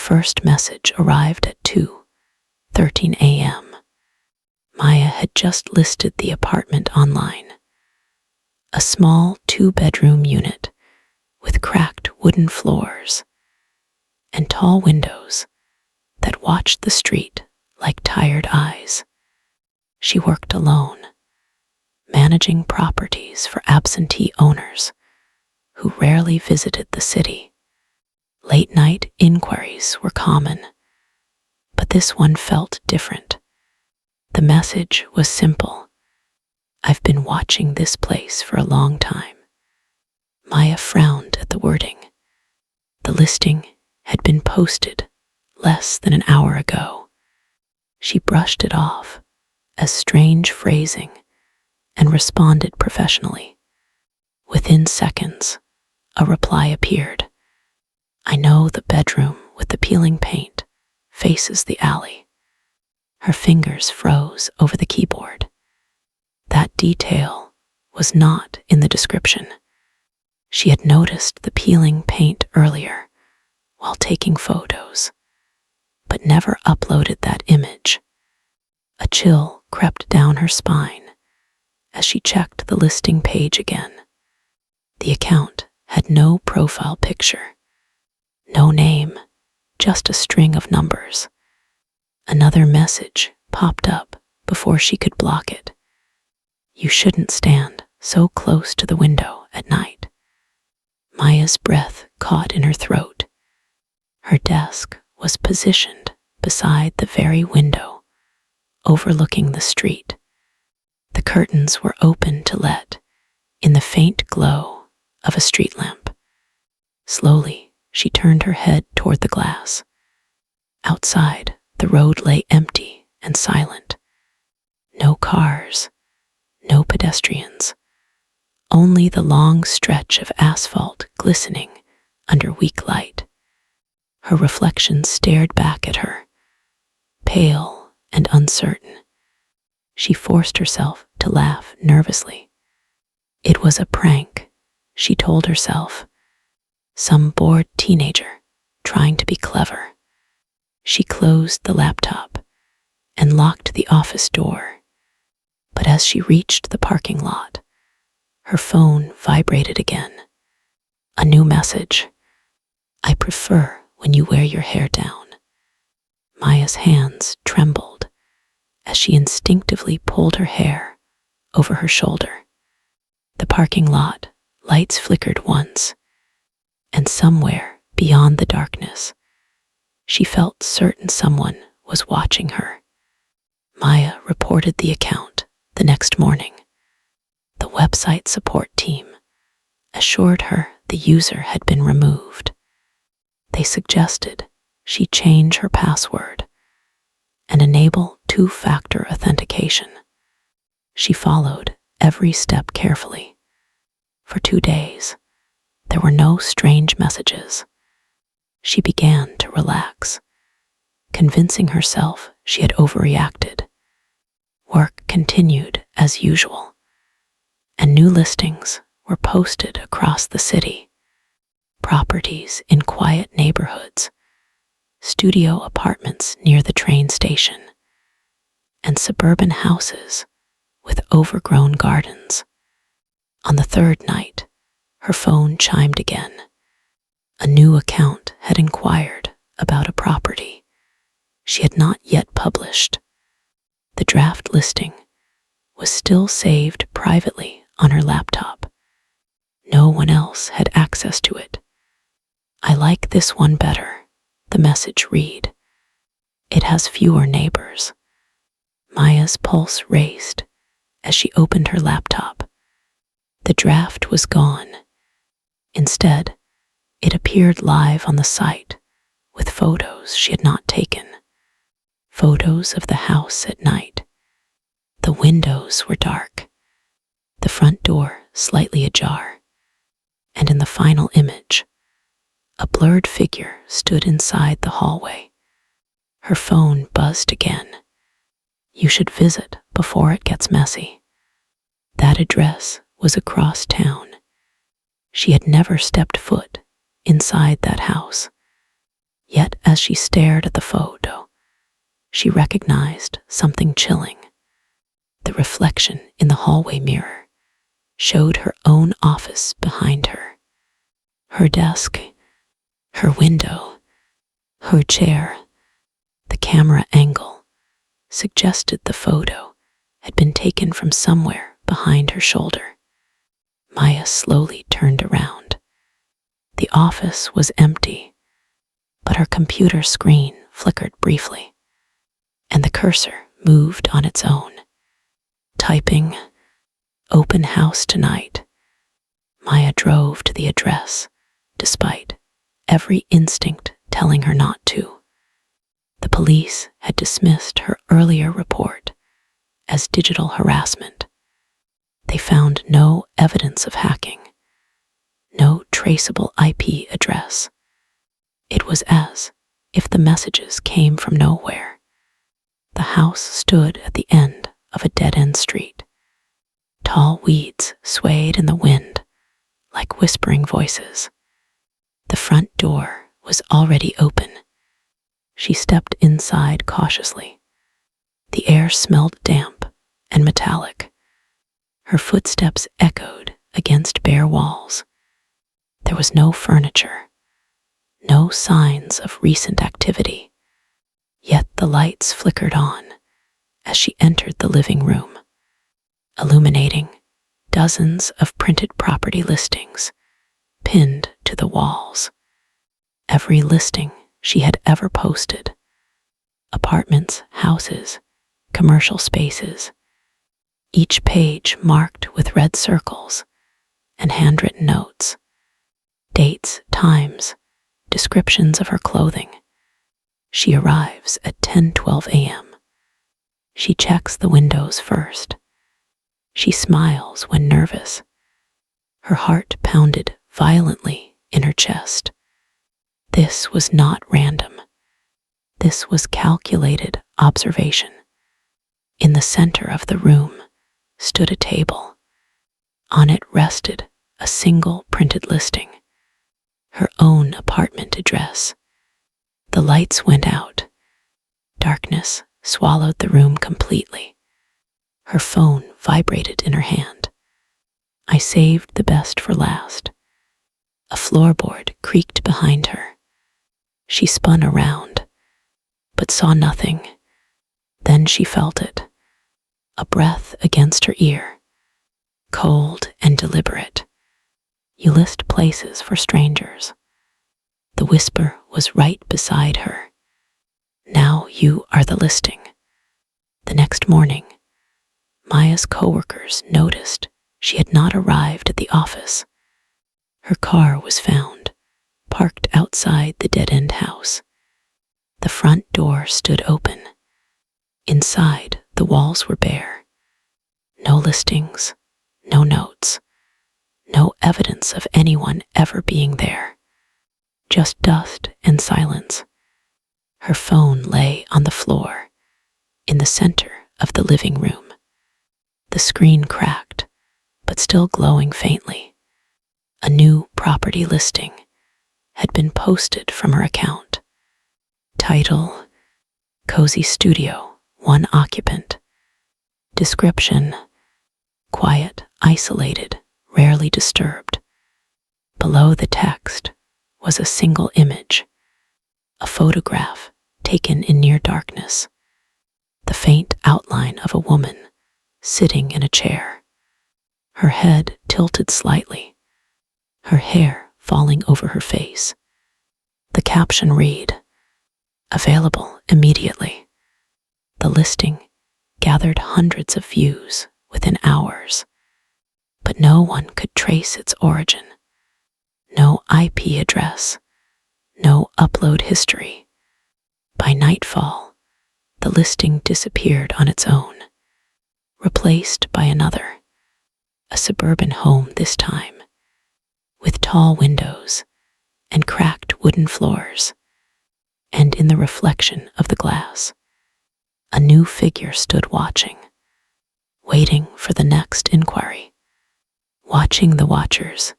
first message arrived at 2:13 a.m. Maya had just listed the apartment online. A small 2-bedroom unit with cracked wooden floors and tall windows that watched the street like tired eyes. She worked alone, managing properties for absentee owners who rarely visited the city. Late-night inquiries were common, but this one felt different. The message was simple. "I've been watching this place for a long time." Maya frowned at the wording. The listing had been posted less than an hour ago. She brushed it off as strange phrasing and responded professionally. Within seconds, a reply appeared. "I know the bedroom with the peeling paint faces the alley." Her fingers froze over the keyboard. That detail was not in the description. She had noticed the peeling paint earlier while taking photos, but never uploaded that image. A chill crept down her spine as she checked the listing page again. The account had no profile picture, no name, just a string of numbers. Another message popped up before she could block it. "You shouldn't stand so close to the window at night." Maya's breath caught in her throat. Her desk was positioned beside the very window, overlooking the street. The curtains were open to let in the faint glow of a street lamp. Slowly, she turned her head toward the glass. Outside, the road lay empty and silent. No cars, no pedestrians, only the long stretch of asphalt glistening under weak light. Her reflection stared back at her, pale and uncertain. She forced herself to laugh nervously. It was a prank, she told herself. Some bored teenager trying to be clever. She closed the laptop and locked the office door. But as she reached the parking lot, her phone vibrated again. A new message. "I prefer when you wear your hair down." Maya's hands trembled as she instinctively pulled her hair over her shoulder. The parking lot lights flickered once, and somewhere beyond the darkness, she felt certain someone was watching her. Maya reported the account the next morning. The website support team assured her the user had been removed. They suggested she change her password and enable 2-factor authentication. She followed every step carefully. For 2 days, there were no strange messages. She began to relax, convincing herself she had overreacted. Work continued as usual, and new listings were posted across the city. Properties in quiet neighborhoods, studio apartments near the train station, and suburban houses with overgrown gardens. On the third night, her phone chimed again. A new account had inquired about a property she had not yet published. The draft listing was still saved privately on her laptop. No one else had access to it. "I like this one better," the message read. "It has fewer neighbors." Maya's pulse raced as she opened her laptop. The draft was gone. Instead, it appeared live on the site with photos she had not taken. Photos of the house at night. The windows were dark, the front door slightly ajar, and in the final image, a blurred figure stood inside the hallway. Her phone buzzed again. "You should visit before it gets messy." That address was across town. She had never stepped foot inside that house. Yet as she stared at the photo, she recognized something chilling. The reflection in the hallway mirror showed her own office behind her. Her desk, her window, her chair. The camera angle suggested the photo had been taken from somewhere behind her shoulder. Maya slowly turned around. The office was empty, but her computer screen flickered briefly, and the cursor moved on its own. Typing, "Open house tonight." Maya drove to the address, despite every instinct telling her not to. The police had dismissed her earlier report as digital harassment. They found no evidence of hacking, no traceable IP address. It was as if the messages came from nowhere. The house stood at the end of a dead-end street. Tall weeds swayed in the wind like whispering voices. The front door was already open. She stepped inside cautiously. The air smelled damp and metallic. Her footsteps echoed against bare walls. There was no furniture, no signs of recent activity, yet the lights flickered on as she entered the living room, illuminating dozens of printed property listings pinned to the walls. Every listing she had ever posted: apartments, houses, commercial spaces, each page marked with red circles and handwritten notes, dates, times, descriptions of her clothing. She arrives at 10:12 a.m. She checks the windows first. She smiles when nervous. Her heart pounded violently in her chest. This was not random. This was calculated observation. In the center of the room stood a table. On it rested a single printed listing, her own apartment address. The lights went out. Darkness swallowed the room completely. Her phone vibrated in her hand. I saved the best for last. A floorboard creaked behind her. She spun around, but saw nothing. Then she felt it, a breath against her ear, cold and deliberate. "You list places for strangers." The whisper was right beside her. "Now you are the listing." The next morning, Maya's coworkers noticed she had not arrived at the office. Her car was found, parked outside the dead-end house. The front door stood open. Inside, the walls were bare. No listings, no notes, no evidence of anyone ever being there. Just dust and silence. Her phone lay on the floor, in the center of the living room. The screen cracked, but still glowing faintly. A new property listing had been posted from her account. Title: Cozy Studio, 1 occupant. Description: quiet, isolated, rarely disturbed. Below the text was a single image, a photograph taken in near darkness, the faint outline of a woman sitting in a chair, her head tilted slightly, her hair falling over her face. The caption read, "Available immediately." The listing gathered hundreds of views within hours, but no one could trace its origin. No IP address, no upload history. By nightfall, the listing disappeared on its own, replaced by another, a suburban home this time, with tall windows and cracked wooden floors. And in the reflection of the glass, a new figure stood watching, waiting for the next inquiry. Watching the watchers,